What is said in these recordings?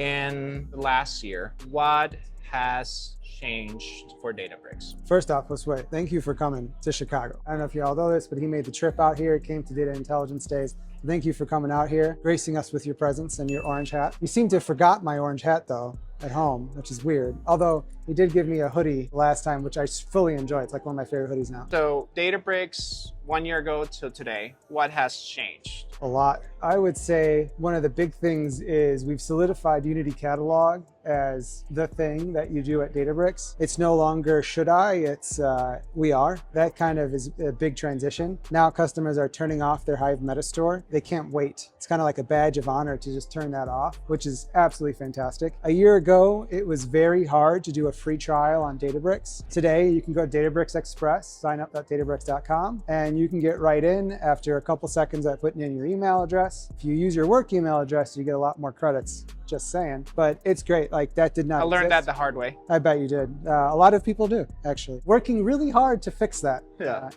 in the last year, what has changed for Databricks? First off, Josue, thank you for coming to Chicago. I don't know if you all know this, but he made the trip out here, came to Data Intelligence Days. Thank you for coming out here, gracing us with your presence and your orange hat. You seem to have forgot my orange hat though at home, which is weird. Although he did give me a hoodie last time, which I fully enjoy. It's like one of my favorite hoodies now. So Databricks, 1 year ago to today, what has changed? A lot. I would say one of the big things is we've solidified Unity Catalog as the thing that you do at Databricks. It's no longer should I, it's we are. That kind of is a big transition. Now customers are turning off their Hive Metastore. They can't wait. It's kind of like a badge of honor to just turn that off, which is absolutely fantastic. A year ago, it was very hard to do a free trial on Databricks. Today, you can go to Databricks Express, sign up at databricks.com, and you can get right in after a couple seconds of putting in your email address. If you use your work email address, you get a lot more credits. Just saying, but it's great. Like that did not I learned exist. that the hard way. I bet you did. A lot of people do, actually. Working really hard to fix that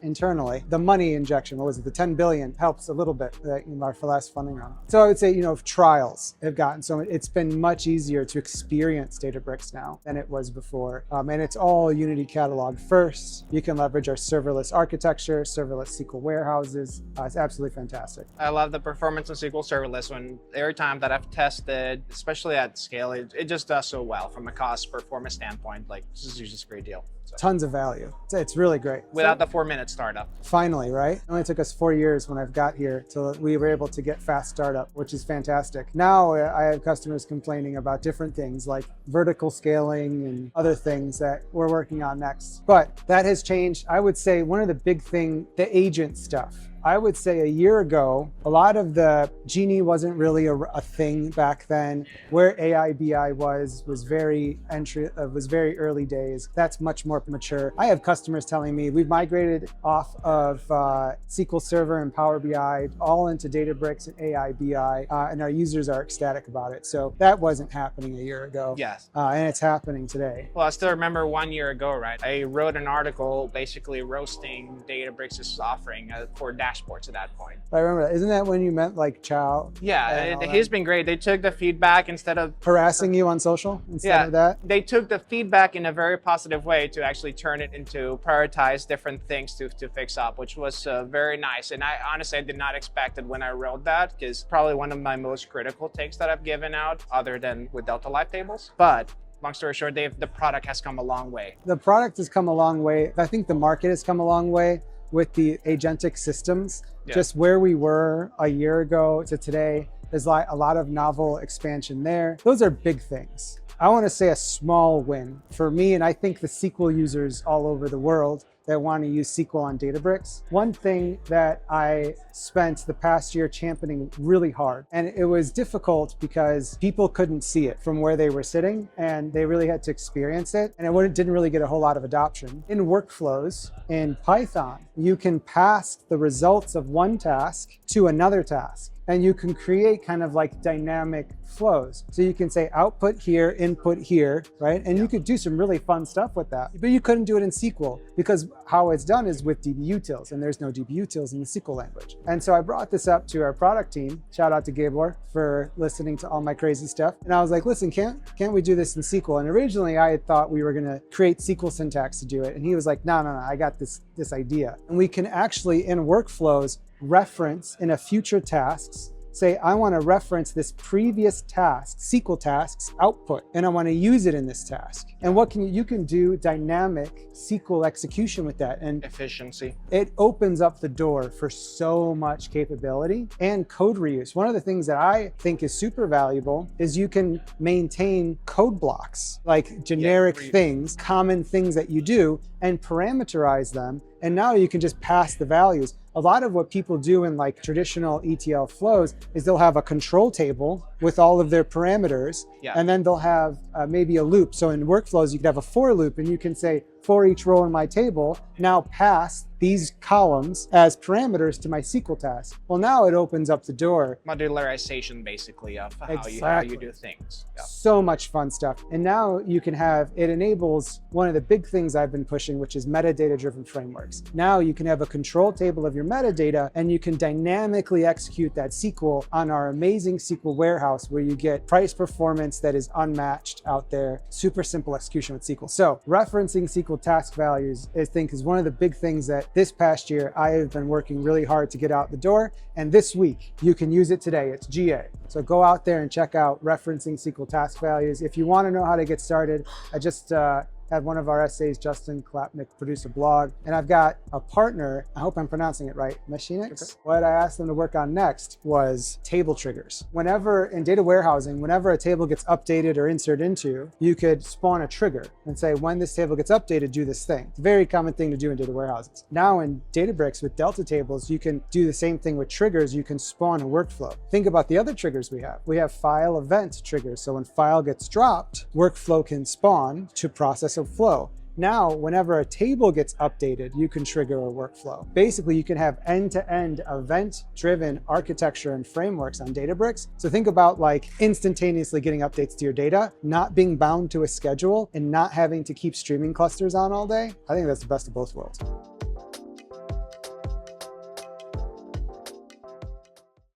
internally. The money injection, what was it? The 10 billion helps a little bit for last funding round. So I would say, trials have gotten so it's been much easier to experience Databricks now than it was before. And it's all Unity Catalog first. You can leverage our serverless architecture, serverless SQL warehouses. It's absolutely fantastic. I love the performance of SQL Serverless. Every time that I've tested, especially at scale, it just does so well from a cost performance standpoint. Like this is just a great deal. So. Tons of value. It's really great. Without the 4-minute startup. Finally, right? It only took us 4 years when I've got here till we were able to get fast startup, which is fantastic. Now I have customers complaining about different things like vertical scaling and other things that we're working on next. But that has changed. I would say one of the big thing, the agent stuff. I would say a year ago, a lot of the Genie wasn't really a thing back then. Where AI BI was very early days. That's much more mature. I have customers telling me we've migrated off of SQL Server and Power BI all into Databricks and AI BI, and our users are ecstatic about it. So that wasn't happening a year ago. Yes. And it's happening today. Well, I still remember 1 year ago, right? I wrote an article basically roasting Databricks' offering for dashboards at that point. I remember that. Isn't that when you meant like Chow? Yeah, he's been great. They took the feedback instead of harassing you on social instead of that. They took the feedback in a very positive way to actually turn it into prioritize different things to fix up, which was very nice. And I honestly did not expect it when I wrote that, because probably one of my most critical takes that I've given out, other than with Delta Live tables. But long story short, Dave, the product has come a long way. The product has come a long way. I think the market has come a long way with the agentic systems. Yeah. Just where we were a year ago to today, there's like a lot of novel expansion there. Those are big things. I want to say a small win for me, and I think the SQL users all over the world that want to use SQL on Databricks. One thing that I spent the past year championing really hard, and it was difficult because people couldn't see it from where they were sitting, and they really had to experience it, and it didn't really get a whole lot of adoption. In workflows, in Python, you can pass the results of one task to another task. And you can create kind of like dynamic flows. So you can say output here, input here, right? And you could do some really fun stuff with that. But you couldn't do it in SQL because how it's done is with DB-utils, and there's no DB-utils in the SQL language. And so I brought this up to our product team. Shout out to Gabor for listening to all my crazy stuff. And I was like, listen, can't we do this in SQL? And originally I had thought we were gonna create SQL syntax to do it. And he was like, no, I got this idea. And we can actually, in workflows, reference in a future tasks, say, I want to reference this previous task, SQL tasks output, and I want to use it in this task. And what you can do dynamic SQL execution with that, and efficiency. It opens up the door for so much capability and code reuse. One of the things that I think is super valuable is you can maintain code blocks, like generic things, common things that you do, and parameterize them. And now you can just pass the values. A lot of what people do in like traditional ETL flows is they'll have a control table with all of their parameters, and then they'll have maybe a loop. So in workflows, you could have a for loop, and you can say, for each row in my table now pass these columns as parameters to my SQL task. Well, now it opens up the door. Modularization, basically, of how you do things. Yeah. So much fun stuff. And now you can have, it enables one of the big things I've been pushing, which is metadata-driven frameworks. Now you can have a control table of your metadata, and you can dynamically execute that SQL on our amazing SQL warehouse, where you get price performance that is unmatched out there. Super simple execution with SQL. So referencing SQL task values, I think, is one of the big things that this past year I have been working really hard to get out the door. And this week you can use it today. It's GA. So go out there and check out referencing SQL task values. If you want to know how to get started, I just had one of our SAs, Justin Klapnick, produce a blog. And I've got a partner, I hope I'm pronouncing it right, Machinix. Okay. What I asked them to work on next was table triggers. Whenever in data warehousing, whenever a table gets updated or inserted into, you could spawn a trigger and say, when this table gets updated, do this thing. It's a very common thing to do in data warehouses. Now in Databricks with Delta tables, you can do the same thing with triggers. You can spawn a workflow. Think about the other triggers we have. We have file event triggers. So when file gets dropped, workflow can spawn to process a flow. Now, whenever a table gets updated, you can trigger a workflow. Basically, you can have end-to-end event-driven architecture and frameworks on Databricks. So think about like instantaneously getting updates to your data, not being bound to a schedule, and not having to keep streaming clusters on all day. I think that's the best of both worlds.